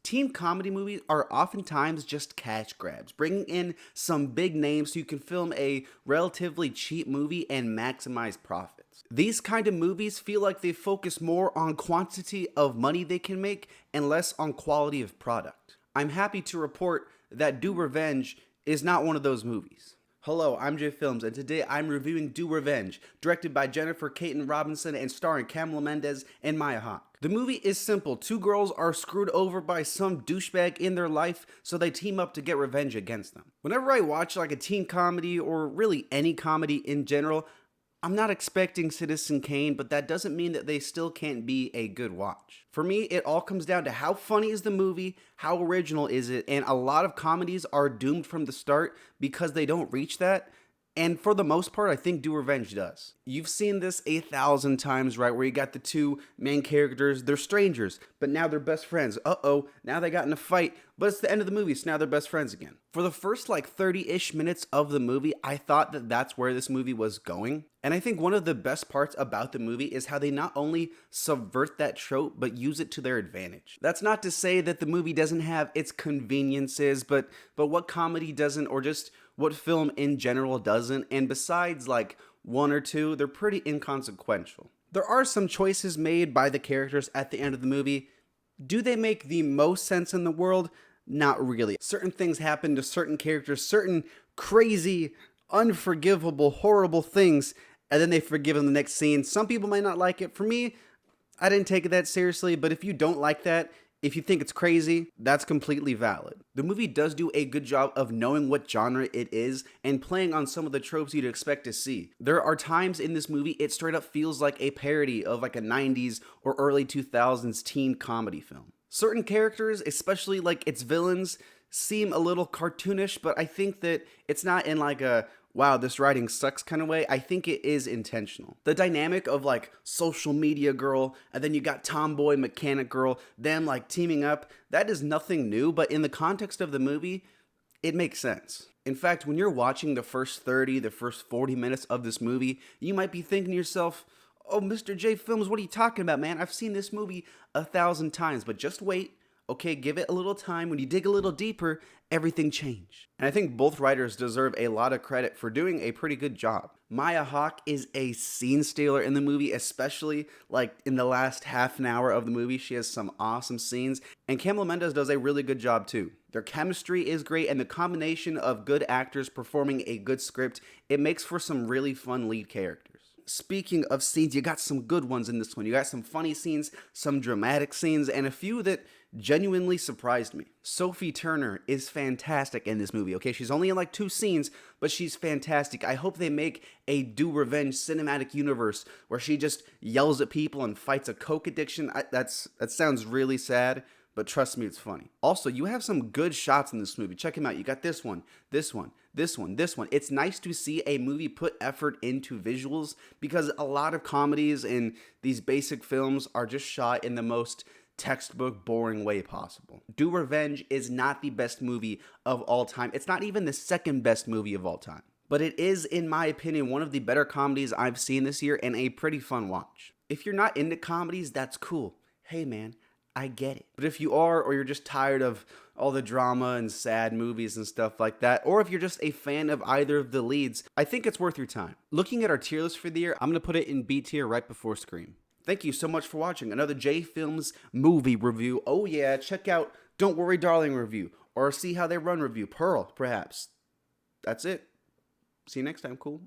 Teen comedy movies are oftentimes just cash grabs, bringing in some big names so you can film a relatively cheap movie and maximize profits. These kind of movies feel like they focus more on quantity of money they can make and less on quality of product. I'm happy to report that Do Revenge is not one of those movies. Hello, I'm J Films, and today I'm reviewing Do Revenge, directed by Jennifer Kaytin Robinson and starring Camila Mendes and Maya Hawke. The movie is simple. Two girls are screwed over by some douchebag in their life, so they team up to get revenge against them. Whenever I watch like a teen comedy, or really any comedy in general, I'm not expecting Citizen Kane, but that doesn't mean that they still can't be a good watch. For me, it all comes down to how funny is the movie, how original is it, and a lot of comedies are doomed from the start because they don't reach that. And for the most part, I think Do Revenge does. You've seen this 1,000 times, right? Where you got the two main characters, they're strangers, but now they're best friends. Uh-oh, now they got in a fight, but it's the end of the movie, so now they're best friends again. For the first like 30-ish minutes of the movie, I thought that that's where this movie was going. And I think one of the best parts about the movie is how they not only subvert that trope, but use it to their advantage. That's not to say that the movie doesn't have its conveniences, but what comedy doesn't, or just what film in general doesn't, and besides like one or two, they're pretty inconsequential. There are some choices made by the characters at the end of the movie. Do they make the most sense in the world? Not really. Certain things happen to certain characters, certain crazy, unforgivable, horrible things, and then they forgive in the next scene. Some people might not like it. For me, I didn't take it that seriously, but if you don't like that, if you think it's crazy, that's completely valid. The movie does do a good job of knowing what genre it is and playing on some of the tropes you'd expect to see. There are times in this movie it straight up feels like a parody of like a 90s or early 2000s teen comedy film. Certain characters, especially like its villains, seem a little cartoonish, but I think that it's not in like a wow, this writing sucks kind of way. I think it is intentional. The dynamic of like social media girl, and then you got tomboy mechanic girl, them like teaming up, that is nothing new, but in the context of the movie, it makes sense. In fact, when you're watching the first 30, the first 40 minutes of this movie, you might be thinking to yourself, oh, Mr. J Films, what are you talking about, man? I've seen this movie 1,000 times, but just wait. Okay, give it a little time. When you dig a little deeper, everything changed. And I think both writers deserve a lot of credit for doing a pretty good job. Maya Hawke is a scene stealer in the movie, especially like in the last half an hour of the movie. She has some awesome scenes. And Camila Mendes does a really good job too. Their chemistry is great, and the combination of good actors performing a good script, it makes for some really fun lead characters. Speaking of scenes, you got some good ones in this one. You got some funny scenes, some dramatic scenes, and a few that genuinely surprised me. Sophie Turner is fantastic in this movie, okay? She's only in like 2 scenes, but she's fantastic. I hope they make a Do Revenge cinematic universe where she just yells at people and fights a coke addiction. That sounds really sad, but trust me, it's funny. Also, you have some good shots in this movie. Check them out. You got this one, this one, this one, this one. It's nice to see a movie put effort into visuals because a lot of comedies and these basic films are just shot in the most textbook boring way possible. Do Revenge is not the best movie of all time. It's not even the second best movie of all time. But it is, in my opinion, one of the better comedies I've seen this year and a pretty fun watch. If you're not into comedies, that's cool. Hey man, I get it. But if you are, or you're just tired of all the drama and sad movies and stuff like that, or if you're just a fan of either of the leads, I think it's worth your time. Looking at our tier list for the year, I'm going to put it in B tier right before Scream. Thank you so much for watching another J Films movie review. Oh yeah, check out Don't Worry Darling review, or See How They Run review, Pearl, perhaps. That's it. See you next time, cool.